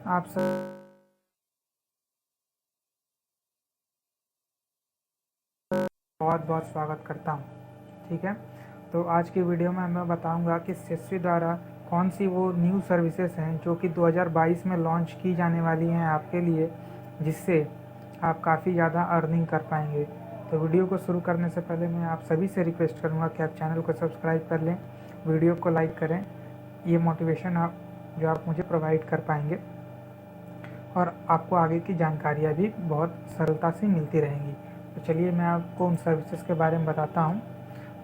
आप सब बहुत बहुत स्वागत करता हूँ। ठीक है, तो आज की वीडियो में मैं बताऊंगा कि सीएससी द्वारा कौन सी वो न्यू सर्विसेज हैं जो कि 2022 में लॉन्च की जाने वाली हैं आपके लिए, जिससे आप काफ़ी ज़्यादा अर्निंग कर पाएंगे। तो वीडियो को शुरू करने से पहले मैं आप सभी से रिक्वेस्ट करूँगा कि आप चैनल को सब्सक्राइब कर लें, वीडियो को लाइक करें। ये मोटिवेशन आप मुझे प्रोवाइड कर पाएंगे और आपको आगे की जानकारियाँ भी बहुत सरलता से मिलती रहेंगी। तो चलिए मैं आपको उन सर्विसेज के बारे में बताता हूँ।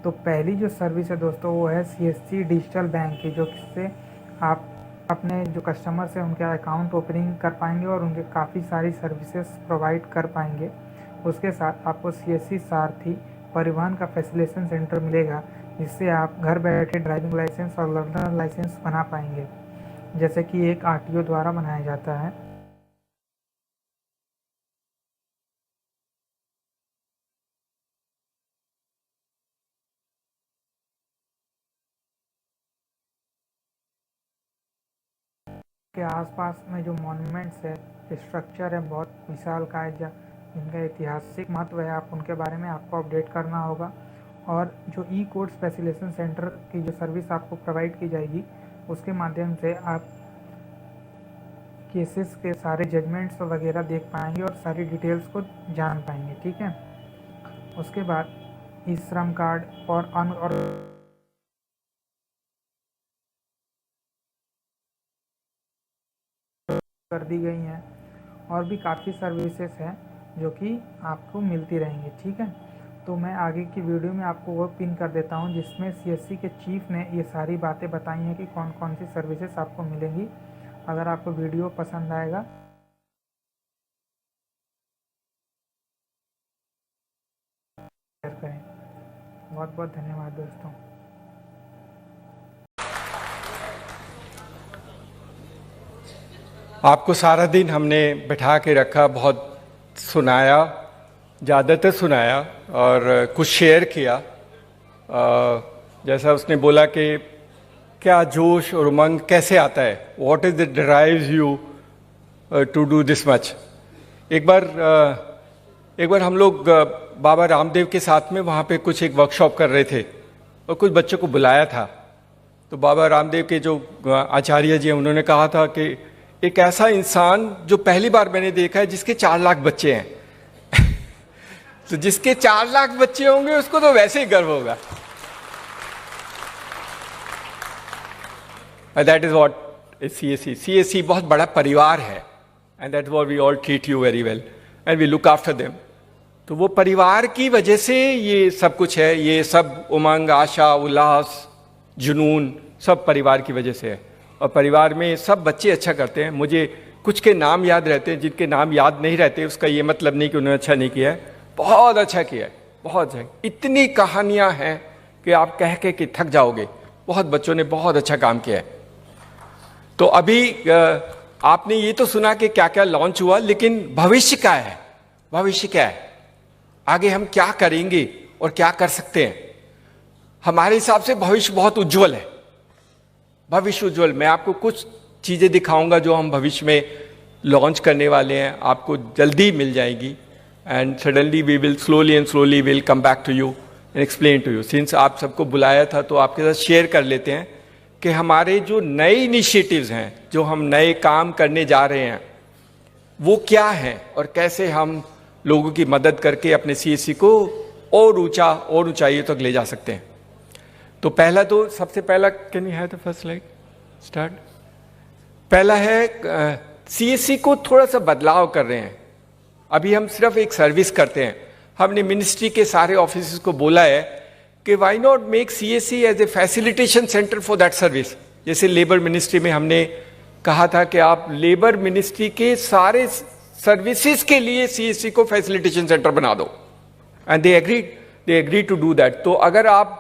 तो पहली जो सर्विस है दोस्तों वो है सीएससी डिजिटल बैंक की, जो जिससे आप अपने जो कस्टमर्स हैं उनके अकाउंट ओपनिंग कर पाएंगे और उनके काफ़ी सारी सर्विसेज प्रोवाइड कर पाएंगे। उसके साथ आपको सीएससी सारथी परिवहन का फैसिलिटेशन सेंटर मिलेगा, जिससे आप घर बैठे ड्राइविंग लाइसेंस और लर्नर लाइसेंस बना पाएंगे, जैसे कि एक आरटीओ द्वारा बनाया जाता है। के आसपास में जो मॉन्यूमेंट्स है, स्ट्रक्चर है, बहुत विशालकाय जिनका ऐतिहासिक महत्व है, आप उनके बारे में आपको अपडेट करना होगा। और जो ई कोर्ट्स फैसिलिटेशन सेंटर की जो सर्विस आपको प्रोवाइड की जाएगी, उसके माध्यम से आप केसेस के सारे जजमेंट्स वगैरह देख पाएंगे और सारी डिटेल्स को जान पाएंगे। ठीक है, उसके बाद ई श्रम कार्ड और कर दी गई हैं, और भी काफ़ी सर्विसेज हैं जो कि आपको मिलती रहेंगी। ठीक है, तो मैं आगे की वीडियो में आपको वो पिन कर देता हूँ जिसमें सीएससी के चीफ ने ये सारी बातें बताई हैं कि कौन कौन सी सर्विसेज आपको मिलेंगी। अगर आपको वीडियो पसंद आएगा शेयर करें। बहुत बहुत धन्यवाद दोस्तों। आपको सारा दिन हमने बैठा के रखा, बहुत सुनाया, ज़्यादातर सुनाया और कुछ शेयर किया। जैसा उसने बोला कि क्या जोश और उमंग कैसे आता है, what is it drives you to do this much. एक बार हम लोग बाबा रामदेव के साथ में वहाँ पे कुछ एक वर्कशॉप कर रहे थे और कुछ बच्चों को बुलाया था। तो बाबा रामदेव के जो आचार्य जी हैं उन्होंने कहा था कि एक ऐसा इंसान जो पहली बार मैंने देखा है जिसके 4 लाख बच्चे हैं तो जिसके 4 लाख बच्चे होंगे उसको तो वैसे ही गर्व होगा। That is what is CSC. CSC बहुत बड़ा परिवार है and that what we all treat you very well and we look after them. तो वो परिवार की वजह से ये सब कुछ है, ये सब उमंग, आशा, उल्लास, जुनून सब परिवार की वजह से है। और परिवार में सब बच्चे अच्छा करते हैं। मुझे कुछ के नाम याद रहते हैं, जिनके नाम याद नहीं रहते उसका ये मतलब नहीं कि उन्होंने अच्छा नहीं किया है, बहुत अच्छा किया है, बहुत अच्छा। इतनी कहानियां हैं कि आप कह के कि थक जाओगे। बहुत बच्चों ने बहुत अच्छा काम किया है। तो अभी आपने ये तो सुना कि क्या क्या लॉन्च हुआ, लेकिन भविष्य क्या है, भविष्य क्या है, आगे हम क्या करेंगे और क्या कर सकते हैं। हमारे हिसाब से भविष्य बहुत उज्जवल है, भविष्य उज्जवल। मैं आपको कुछ चीज़ें दिखाऊंगा जो हम भविष्य में लॉन्च करने वाले हैं, आपको जल्दी मिल जाएगी। And suddenly we will slowly will come back to you and explain to you. Since आप सबको बुलाया था तो आपके साथ शेयर कर लेते हैं कि हमारे जो नए इनिशिएटिव्स हैं, जो हम नए काम करने जा रहे हैं, वो क्या हैं और कैसे हम लोगों की मदद करके अपने सीएससी को और ऊंचा और ऊंचाइयों तक ले जा सकते हैं। तो पहला, तो सबसे पहला, can you have the first slide start. पहला है सीएससी को थोड़ा सा बदलाव कर रहे हैं। अभी हम सिर्फ एक सर्विस करते हैं। हमने मिनिस्ट्री के सारे ऑफिस को बोला है कि why not make CSC as a facilitation centre for that service. जैसे लेबर मिनिस्ट्री में हमने कहा था कि आप लेबर मिनिस्ट्री के सारे सर्विसेज के लिए सीएससी को फैसिलिटेशन सेंटर बना दो, and they agree to do that. तो अगर आप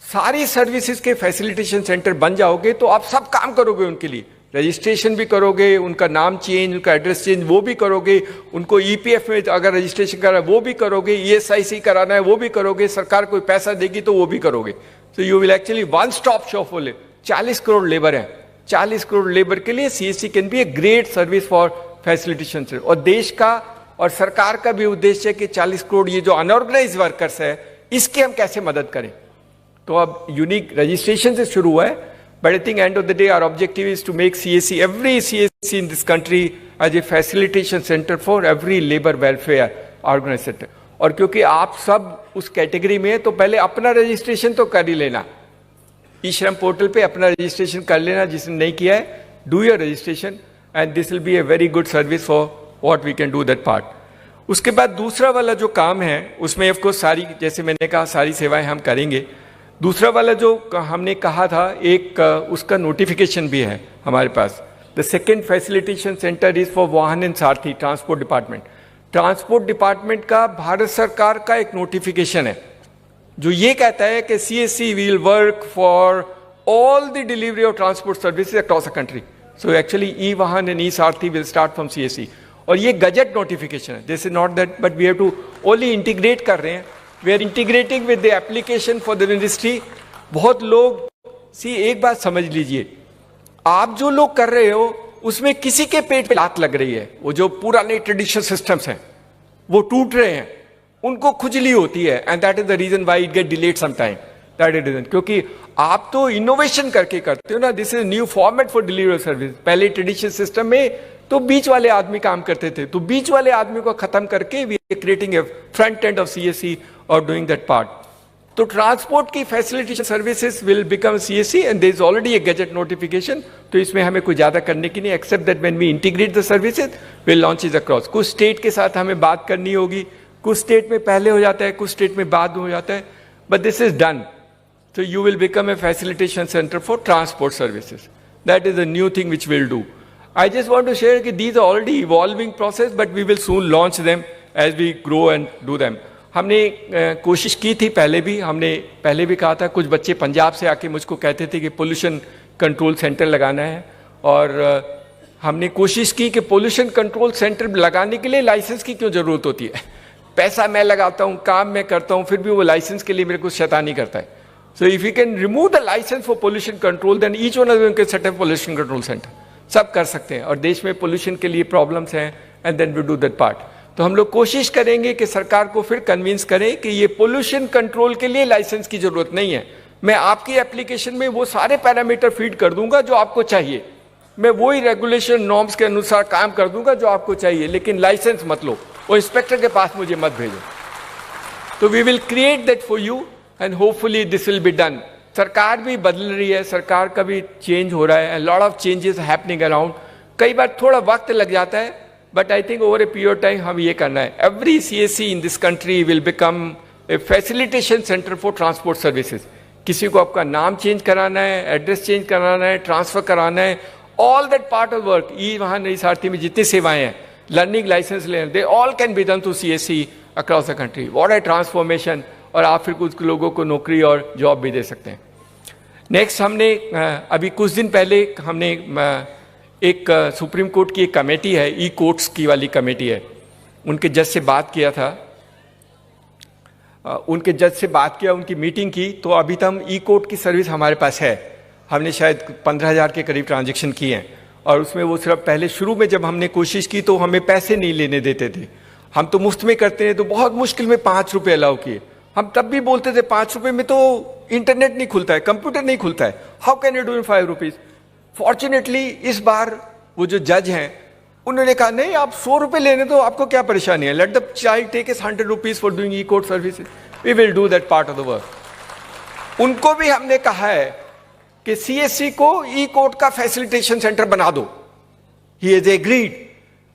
सारी सर्विसेज के फैसिलिटेशन सेंटर बन जाओगे तो आप सब काम करोगे उनके लिए, रजिस्ट्रेशन भी करोगे, उनका नाम चेंज, उनका एड्रेस चेंज वो भी करोगे, उनको ईपीएफ में अगर रजिस्ट्रेशन करा है वो भी करोगे, ईएसआईसी कराना है वो भी करोगे, सरकार कोई पैसा देगी तो वो भी करोगे। तो you will actually one stop shop for 40 crore labour है 40 करोड़ लेबर के लिए CSC can B a great service for facilitation. और देश का और सरकार का भी उद्देश्य है कि 40 करोड़ ये जो अनऑर्गेनाइज वर्कर्स है इसकी हम कैसे मदद करें। तो अब यूनिक रजिस्ट्रेशन से शुरू हुआ है, but I think end of the day our objective is to make CSC, every CSC in this country as a facilitation centre for every labour welfare organise centre. और क्योंकि आप सब उस कैटेगरी में है तो पहले अपना रजिस्ट्रेशन तो कर ही लेना, ई श्रम पोर्टल पे अपना रजिस्ट्रेशन कर लेना, जिसने नहीं किया है do your registration and this will be a very good service for what we can do that part. उसके बाद दूसरा वाला जो काम है उसमें ऑफ कोर्स सारी, जैसे मैंने कहा, सारी सेवाएं हम करेंगे। दूसरा वाला जो हमने कहा था एक उसका नोटिफिकेशन भी है हमारे पास। The second facilitation centre is for Vahan and Sarathi, transport department. Transport department का भारत सरकार का एक नोटिफिकेशन है जो ये कहता है कि CSC will work for all the delivery of transport services across the country. So actually ई वाहन and E Sarathi will start from CSC. और ये गजट नोटिफिकेशन है, this is not that, but we have to only integrate कर रहे हैं, we are integrating with the application for the industry. बहुत लोग एक बात समझ लीजिए, आप जो लोग कर रहे हो उसमें किसी के पेट पे लात लग रही है। वो जो पुराने ट्रेडिशनल सिस्टम्स हैं वो टूट रहे हैं, उनको खुजली होती है, and that is the reason why it get delayed some time, that is reason. क्योंकि आप तो इनोवेशन करके करते हो ना, this is new format for delivery service. पहले ट्रेडिशनल सिस्टम में तो बीच वाले आदमी काम करते थे, तो बीच वाले आदमी को खत्म करके we are creating a front end of CSC और डूइंग दैट पार्ट। तो ट्रांसपोर्ट की facilitation services will become CSC and there is already a gadget notification. तो इसमें हमें कुछ ज्यादा करने की नहीं, except that when we integrate the services we launch is across. कुछ स्टेट के साथ हमें बात करनी होगी, कुछ स्टेट में पहले हो जाता है, कुछ स्टेट में बाद में हो जाता है, but this is done. So you will become a facilitation center for transport services. That is a new thing which we'll do. I just want to share that these are already evolving process, but we will soon launch them as we grow and do them. हमने कोशिश की थी पहले भी कहा था, कुछ बच्चे पंजाब से आके मुझको कहते थे कि पोल्यूशन कंट्रोल सेंटर लगाना है, और हमने कोशिश की कि पोल्यूशन कंट्रोल सेंटर लगाने के लिए लाइसेंस की क्यों जरूरत होती है। पैसा मैं लगाता हूँ, काम मैं करता हूँ, फिर भी वो लाइसेंस के लिए मेरे को शैतानी करता है। So if you can remove the license for pollution control, then each one of them can set up pollution control center. सब कर सकते हैं, और देश में पोल्यूशन के लिए प्रॉब्लम्स हैं, and then we do that part. तो हम लोग कोशिश करेंगे कि सरकार को फिर कन्विंस करें कि ये पोल्यूशन कंट्रोल के लिए लाइसेंस की जरूरत नहीं है। मैं आपकी एप्लीकेशन में वो सारे पैरामीटर फीड कर दूंगा जो आपको चाहिए, मैं वही रेगुलेशन नॉर्म्स के अनुसार काम कर दूंगा जो आपको चाहिए, लेकिन लाइसेंस मत लो, वो इंस्पेक्टर के पास मुझे मत भेजो। तो we will create that for you and hopefully this will be done. सरकार भी बदल रही है, सरकार का भी चेंज हो रहा है, lot of changes happening around. कई बार थोड़ा वक्त लग जाता है, but I think over a period time हम ये करना है। Every CSC in this country will become a facilitation centre for transport services. किसी को आपका नाम चेंज कराना है, एड्रेस चेंज कराना है, ट्रांसफर कराना है, all that part of work, e Vahan e सारथी में जितनी सेवाएं हैं, लर्निंग लाइसेंस लेना, they all can be done through CSC across the country. What A transformation! और आप फिर कुछ लोगों को नौकरी और जॉब भी दे सकते हैं। नेक्स्ट, हमने अभी कुछ दिन पहले हमने एक सुप्रीम कोर्ट की एक कमेटी है, ई कोर्ट्स की वाली कमेटी है, उनके जज से बात किया था, उनकी मीटिंग की। तो अभी तक ई कोर्ट की सर्विस हमारे पास है, हमने शायद 15,000 के करीब ट्रांजेक्शन किए हैं, और उसमें वो सिर्फ पहले शुरू में जब हमने कोशिश की तो हमें पैसे नहीं लेने देते थे, हम तो मुफ्त में करते हैं, तो बहुत मुश्किल में 5 रुपये अलाउ किए। हम तब भी बोलते थे 5 रुपये में तो इंटरनेट नहीं खुलता है, कंप्यूटर नहीं खुलता है, how can you do in 5 rupees. Fortunately इस बार वो जो जज हैं उन्होंने कहा नहीं, आप 100 रुपये लेने दो, आपको क्या परेशानी है, let the child take is 100 rupees for doing e court services, we will do that part of the work. उनको भी हमने कहा है कि सीएससी को ई कोर्ट का फैसिलिटेशन सेंटर बना दो, ही इज एग्रीड,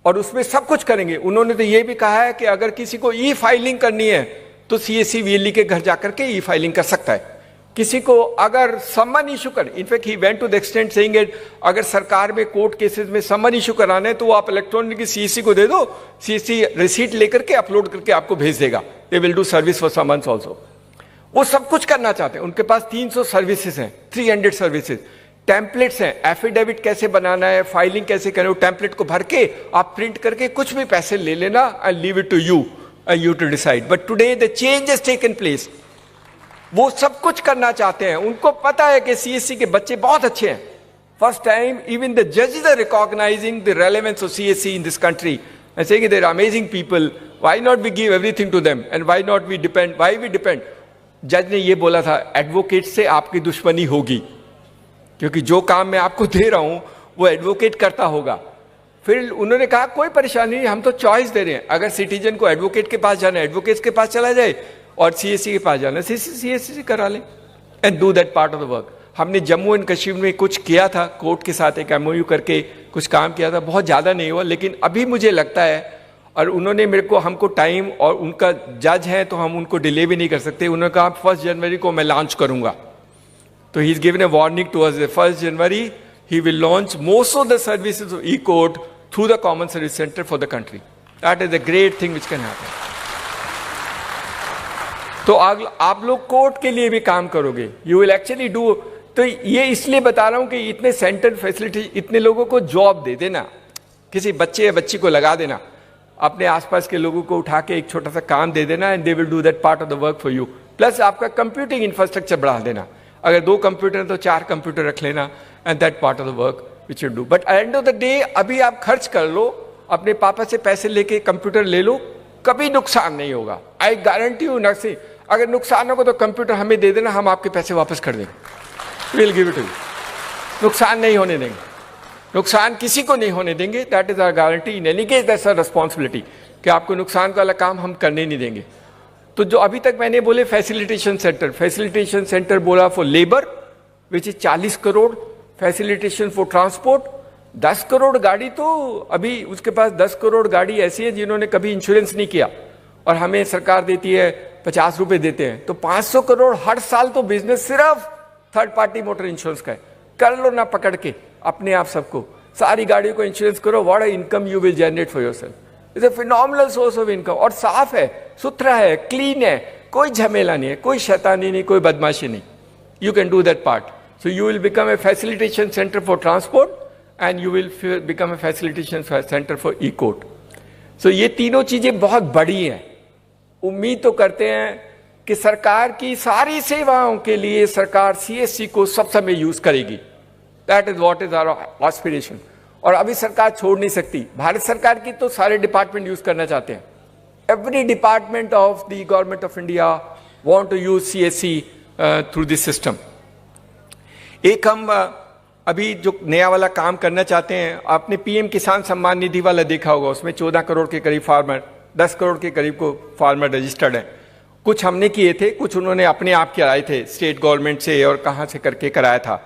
और उसमें सब कुछ करेंगे। उन्होंने तो ये भी कहा है कि अगर किसी को ई फाइलिंग करनी है तो सीएससी वीएलई के घर जाकर के ई फाइलिंग कर सकता है। किसी को अगर समन इशू कर, in fact he went to the extent saying it, अगर सरकार में कोर्ट केसेस में समन इशू कराना है तो आप इलेक्ट्रॉनिक सीएससी को दे दो, सीएससी रिसीट लेकर के अपलोड करके आपको भेज देगा, दे will do service for summons also. वो सब कुछ करना चाहते हैं, उनके पास 300 सर्विसेज हैं, 300 सर्विसेज, टेम्पलेट्स हैं, एफिडेविट कैसे बनाना है, फाइलिंग कैसे करें, वो टेम्पलेट को भर के आप प्रिंट करके कुछ भी पैसे ले लेना, I leave it to you and you to decide. But today the change has taken place. वो सब कुछ करना चाहते हैं, उनको पता है कि सीएससी के बच्चे बहुत अच्छे हैं, First time, even the judges are recognizing the relevance of CSC in this country and saying they're amazing people. Why not we give everything to them? And why not we depend? Why we depend? जज ने ये बोला था, advocate से आपकी दुश्मनी होगी, क्योंकि जो काम मैं आपको दे रहा हूं वो एडवोकेट करता होगा। फिर उन्होंने कहा कोई परेशानी नहीं, हम तो चॉइस दे रहे हैं, अगर सिटीजन को एडवोकेट के पास जाना है एडवोकेट के पास चला जाए, और सीएससी के पास जाना है सीएससी से करा ले, and do that part of the work. हमने जम्मू एंड कश्मीर में कुछ किया था, कोर्ट के साथ एक एमओयू करके कुछ काम किया था, बहुत ज़्यादा नहीं हुआ, लेकिन अभी मुझे लगता है, और उन्होंने मेरे को हमको टाइम, और उनका जज है तो हम उनको डिले भी नहीं कर सकते, उन्होंने कहा 1 जनवरी को मैं लॉन्च करूंगा। तो he is given a warning to us, 1 January he will launch most of the services of e court through the common service centre for the country. That is a great thing which can happen. तो आप लोग court के लिए भी काम करोगे, you will actually do. तो ये इसलिए बता रहा हूं कि इतने सेंटर फैसिलिटी, इतने लोगों को जॉब दे देना, किसी बच्चे या बच्ची को लगा देना, अपने आसपास के लोगों को उठा के एक छोटा सा काम दे देना, and they will do that part of the work for you. Plus आपका कंप्यूटिंग इंफ्रास्ट्रक्चर बढ़ा देना, अगर 2 कंप्यूटर हैं तो 4 कंप्यूटर रख लेना, and that part of the work which you do. But and of the day अभी आप खर्च कर लो, अपने पापा से पैसे लेके कंप्यूटर ले लो, कभी नुकसान नहीं होगा। आई गारंटी यू नर्सिंग, अगर नुकसान होगा तो कंप्यूटर हमें दे देना, हम आपके पैसे वापस कर देंगे, will give it to you. नुकसान नहीं होने देंगे, नुकसान किसी को नहीं होने देंगे। That is our guarantee. In any case that's our responsibility कि आपको नुकसान वाला काम हम करने नहीं देंगे। तो जो अभी तक मैंने बोले फैसिलिटेशन सेंटर बोला for labour which is 40 crore, facilitation for transport 10 crore गाड़ी, तो अभी उसके पास 10 करोड़ गाड़ी ऐसी है जिन्होंने कभी इंश्योरेंस नहीं किया, और हमें सरकार देती है 50 रुपए देते हैं, तो 500 करोड़ हर साल तो बिजनेस सिर्फ थर्ड पार्टी मोटर इंश्योरेंस का है। कर लो ना पकड़ के अपने आप सबको, सारी गाड़ियों को इंश्योरेंस करो, what income you will generate for yourself. It's a phenomenal source of income, और साफ है, सुथरा है, क्लीन है, कोई झमेला नहीं है, कोई शैतानी नहीं, कोई बदमाशी नहीं। You can do that part. So you will become a facilitation centre for transport, and you will become a facilitation centre for e court. So ये तीनों चीजें बहुत बड़ी हैं। उम्मीद तो करते हैं कि सरकार की सारी सेवाओं के लिए सरकार सीएससी को सब समय यूज करेगी। That is what is our aspiration. और अभी सरकार छोड़ नहीं सकती, भारत सरकार की तो सारे डिपार्टमेंट यूज करना चाहते हैं। Every department of the government of India want to use CSC through this system. एक हम अभी जो नया वाला काम करना चाहते हैं, आपने पीएम किसान सम्मान निधि वाला देखा होगा, उसमें 14 करोड़ के करीब फार्मर, 10 करोड़ के करीब को फार्मर रजिस्टर्ड है। कुछ हमने किए थे, कुछ उन्होंने अपने आप कराए थे स्टेट गवर्नमेंट से और कहां से करके कराया था।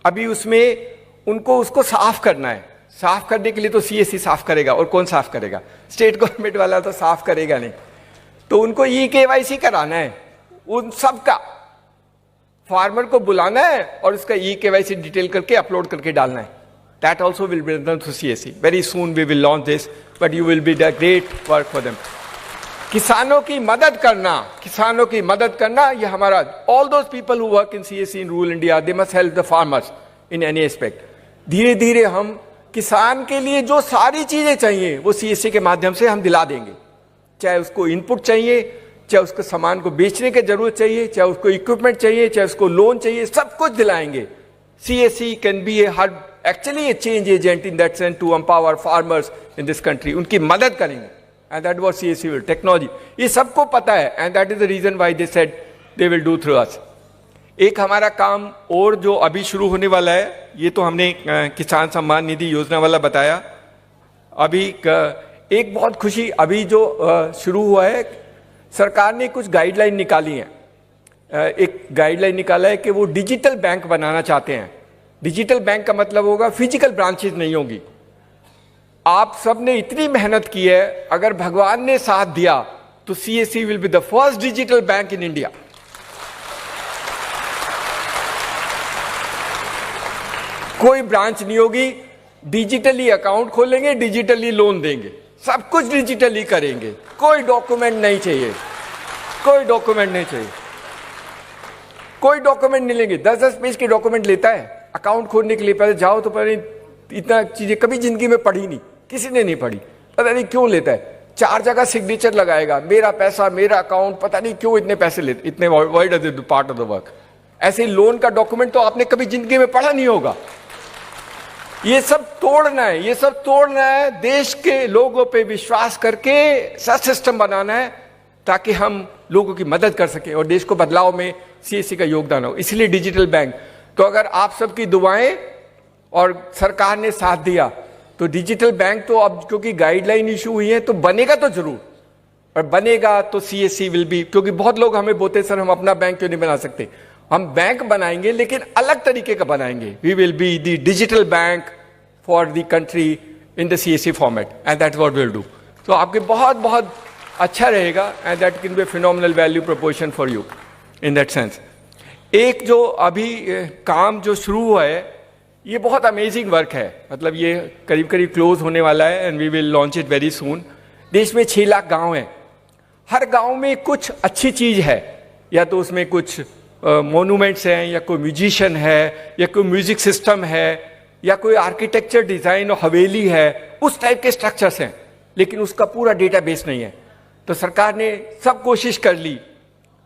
अभी उसमें उनको उसको साफ करना है। साफ करने के लिए तो सीएससी साफ करेगा, और कौन साफ करेगा? स्टेट गवर्नमेंट वाला तो साफ करेगा नहीं। तो उनको ई-केवाईसी कराना है, उन सब का फार्मर को बुलाना है और उसका ई-केवाईसी डिटेल करके अपलोड करके डालना है। That also will be done through CSC. Very soon we will launch this, but you will be the great work for them. किसानों की मदद करना, किसानों की मदद करना, ये हमारा, all those people who work in CSC in rural India, they must help the farmers in any aspect. धीरे धीरे हम किसान के लिए जो सारी चीजें चाहिए वो सीएससी के माध्यम से हम दिला देंगे। चाहे उसको इनपुट चाहिए, चाहे उसको सामान को बेचने की जरूरत चाहिए, चाहे उसको इक्विपमेंट चाहिए, चाहे उसको लोन चाहिए, सब कुछ दिलाएंगे। CSC can be actually a change agent in that sense to empower farmers in this country. उनकी मदद करेंगे, and that was CSC will. Technology ये सबको पता है, and that is the reason why they said they will do through us. एक हमारा काम और जो अभी शुरू होने वाला है, ये तो हमने किसान सम्मान निधि योजना वाला बताया। अभी एक बहुत खुशी, अभी जो शुरू हुआ है, सरकार ने कुछ गाइडलाइन निकाली हैं। एक गाइडलाइन निकाला है कि वो डिजिटल बैंक बनाना चाहते हैं। डिजिटल बैंक का मतलब होगा फिजिकल ब्रांचेज नहीं होगी। आप सब ने इतनी मेहनत की है, अगर भगवान ने साथ दिया तो CSC will be the first digital bank in India. कोई ब्रांच नहीं होगी, डिजिटली अकाउंट खोलेंगे, डिजिटली लोन देंगे, सब कुछ डिजिटली करेंगे। कोई डॉक्यूमेंट नहीं चाहिए, कोई डॉक्यूमेंट नहीं चाहिए, कोई डॉक्यूमेंट नहीं लेंगे। 10-10 पेज के डॉक्यूमेंट लेता है अकाउंट खोलने के लिए। पहले जाओ तो पहले इतना चीजें कभी जिंदगी में पढ़ी नहीं, किसी ने नहीं पढ़ी, पता नहीं क्यों लेता है। 4 जगह सिग्नेचर लगाएगा, मेरा पैसा, मेरा अकाउंट, पता नहीं क्यों इतने पैसे लेते, इतने wide part of the work. ऐसे लोन का डॉक्यूमेंट तो आपने कभी जिंदगी में पढ़ा नहीं होगा। ये सब तोड़ना है, ये सब तोड़ना है, देश के लोगों पे विश्वास करके ऐसा सिस्टम बनाना है ताकि हम लोगों की मदद कर सके और देश को बदलाव में सीएससी का योगदान हो। इसलिए डिजिटल बैंक, तो अगर आप सबकी दुआएं और सरकार ने साथ दिया तो डिजिटल बैंक तो अब क्योंकि गाइडलाइन इशू हुई है तो बनेगा तो जरूर, और बनेगा तो सीएससी विल बी, क्योंकि बहुत लोग हमें बोलते सर हम अपना बैंक क्यों नहीं बना सकते। हम बैंक बनाएंगे लेकिन अलग तरीके का बनाएंगे। We will be the digital bank for the country in the CSC format and that's what we will do. तो आपके बहुत बहुत अच्छा रहेगा and that can be phenomenal value proportion for you in that sense. एक जो अभी काम जो शुरू हुआ है ये बहुत अमेजिंग वर्क है, मतलब ये करीब करीब क्लोज होने वाला है and we will launch it very soon. देश में 6 लाख गांव हैं, हर गांव में कुछ अच्छी चीज है, या तो उसमें कुछ मोन्यूमेंट्स हैं, या कोई म्यूजिशियन है, या कोई म्यूजिक सिस्टम है, या कोई आर्किटेक्चर डिजाइन और हवेली है, उस टाइप के स्ट्रक्चर्स हैं, लेकिन उसका पूरा डेटाबेस नहीं है। तो सरकार ने सब कोशिश कर ली,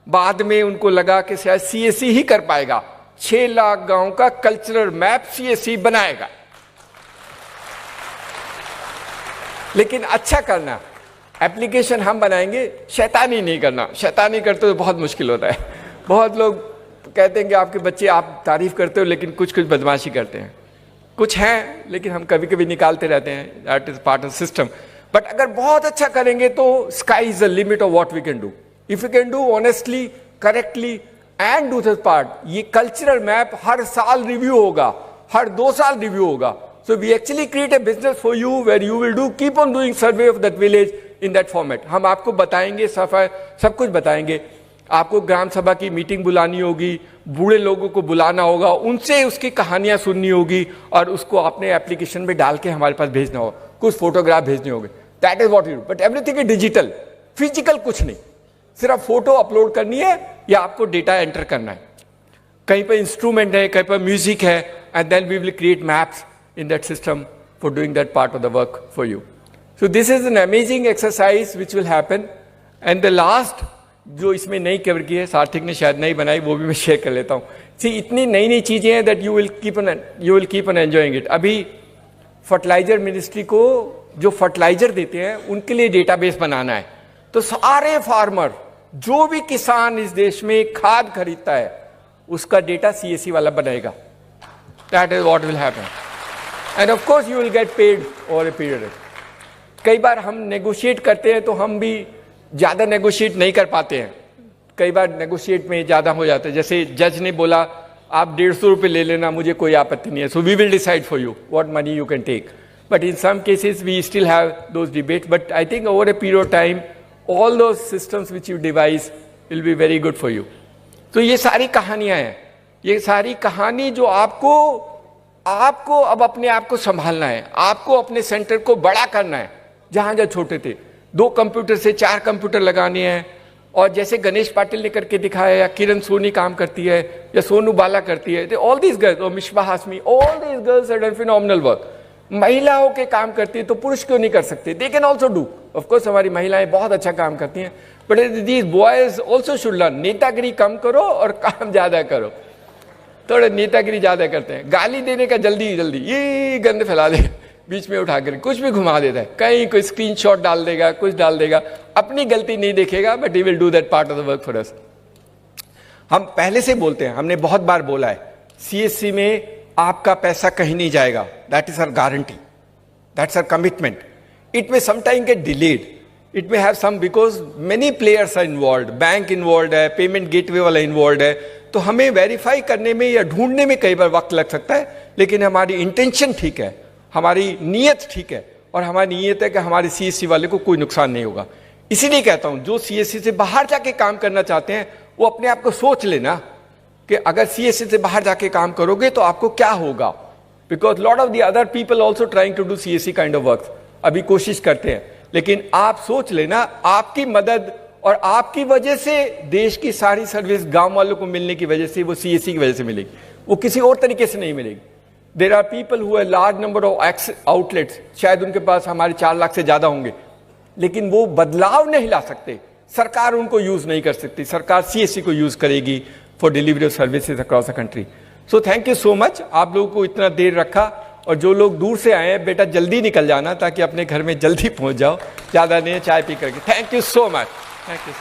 बाद में उनको लगा कि शायद सीएससी ही कर पाएगा, 6 लाख गांव का कल्चरल मैप सीएससी बनाएगा। लेकिन अच्छा करना, एप्लीकेशन हम बनाएंगे, शैतानी नहीं करना। शैतानी करते तो बहुत मुश्किल होता है। बहुत लोग कहते हैं कि आपके बच्चे, आप तारीफ करते हो लेकिन कुछ कुछ बदमाशी करते हैं, कुछ हैं लेकिन हम कभी कभी निकालते रहते हैं, that is part of system. But अगर बहुत अच्छा करेंगे तो sky is the limit of what we can do if you can do honestly, correctly and do this part. ये कल्चरल मैप हर साल रिव्यू होगा, हर 2 साल रिव्यू होगा। So we actually create a business for you where you will do keep on doing survey of that village in that format. हम आपको बताएंगे, सफाई सब कुछ बताएंगे। आपको ग्राम सभा की मीटिंग बुलानी होगी, बूढ़े लोगों को बुलाना होगा, उनसे उसकी कहानियां सुननी होगी और उसको अपने एप्लीकेशन में डाल के हमारे पास भेजना होगा, कुछ फोटोग्राफ भेजने होंगे। That is what you do, but everything is digital, physical कुछ नहीं, सिर्फ फोटो अपलोड करनी है या आपको डेटा एंटर करना है। कहीं पर इंस्ट्रूमेंट है, कहीं पर म्यूजिक है, and then we will create maps in that system for doing that part of the work for you. So this is an amazing exercise which will happen. And the last जो इसमें नई cover की है, सार्थक ने शायद नहीं बनाई, वो भी मैं शेयर कर लेता हूँ। See, इतनी नई नई चीजें हैं that you will keep on enjoying it. अभी फर्टिलाइजर मिनिस्ट्री को जो फर्टिलाइजर देते हैं उनके लिए डेटाबेस बनाना है। तो सारे फार्मर, जो भी किसान इस देश में खाद खरीदता है उसका डेटा सीएससी वाला बनाएगा। That is what will happen. And of course you will get paid over a period. कई बार हम नेगोशिएट करते हैं तो हम भी ज्यादा नेगोशिएट नहीं कर पाते हैं, कई बार नेगोशिएट में ज्यादा हो जाता है। जैसे जज ने बोला आप 150 रुपये ले लेना, मुझे कोई आपत्ति नहीं है, so we will decide for you what money you can take. But in some cases we still have those debate, but I think over a period of time all those systems which you device will be very good for you. तो ये सारी कहानियां हैं, ये सारी कहानी जो आपको अब अपने आप को संभालना है, आपको अपने सेंटर को बड़ा करना है। जहां जहां छोटे थे 2 कंप्यूटर से 4 कंप्यूटर लगाने हैं, और जैसे गणेश पाटिल ने करके दिखाया, या किरण सोनी काम करती है, या सोनू बाला करती है, ऑल दीज गर्ल्स, और Mishba Hashmi, all these girls have done phenomenal work. महिलाओं के काम करती है तो पुरुष क्यों नहीं कर सकते? They can also do. Of course हमारी महिलाएं बहुत अच्छा काम करती हैं, but these boys also should learn. नेतागिरी कम करो और काम ज्यादा करो। थोड़ा नेतागिरी ज्यादा करते हैं, गाली देने का जल्दी ये गंद फैला दे, बीच में उठा कर कुछ भी घुमा देता है, कहीं कोई स्क्रीनशॉट डाल देगा, कुछ डाल देगा, अपनी गलती नहीं देखेगा, but he will do that part of the work for us. हम पहले से बोलते हैं, हमने बहुत बार बोला है, सीएससी में आपका पैसा कहीं नहीं जाएगा, that is our guarantee, that's our commitment. It may sometime get delayed, it may have some, because many players are involve, bank involve है, पेमेंट गेटवे वाला इन्वॉल्व है, तो हमें वेरीफाई करने में या ढूंढने में कई बार वक्त लग सकता है, लेकिन हमारी इंटेंशन ठीक है, हमारी नीयत ठीक है, और हमारी नीयत है कि हमारे सीएससी वाले को कोई नुकसान नहीं होगा। इसीलिए कहता हूं, जो सीएससी से बाहर जाके काम करना चाहते हैं वो अपने आप को सोच लेना कि अगर सीएससी से बाहर जाके काम करोगे तो आपको क्या होगा, because lot of the other people also trying to do CSC kind of work, अभी कोशिश करते हैं, लेकिन आप सोच लेना, आपकी मदद और आपकी वजह से देश की सारी सर्विस गांव वालों को मिलने की वजह से, वो सीएससी की वजह से मिलेगी, वो किसी और तरीके से नहीं मिलेगी। There are people who have large number of outlets, शायद उनके पास हमारे 4 लाख से ज्यादा होंगे, लेकिन वो बदलाव नहीं ला सकते, सरकार उनको यूज नहीं कर सकती, सरकार सीएससी को यूज करेगी for delivery of services across the country. So thank you so much, आप लोगों को इतना देर रखा, और जो लोग दूर से आए हैं बेटा जल्दी निकल जाना ताकि अपने घर में जल्दी पहुंच जाओ, ज़्यादा नहीं चाय पी करके। Thank you so much, thank you.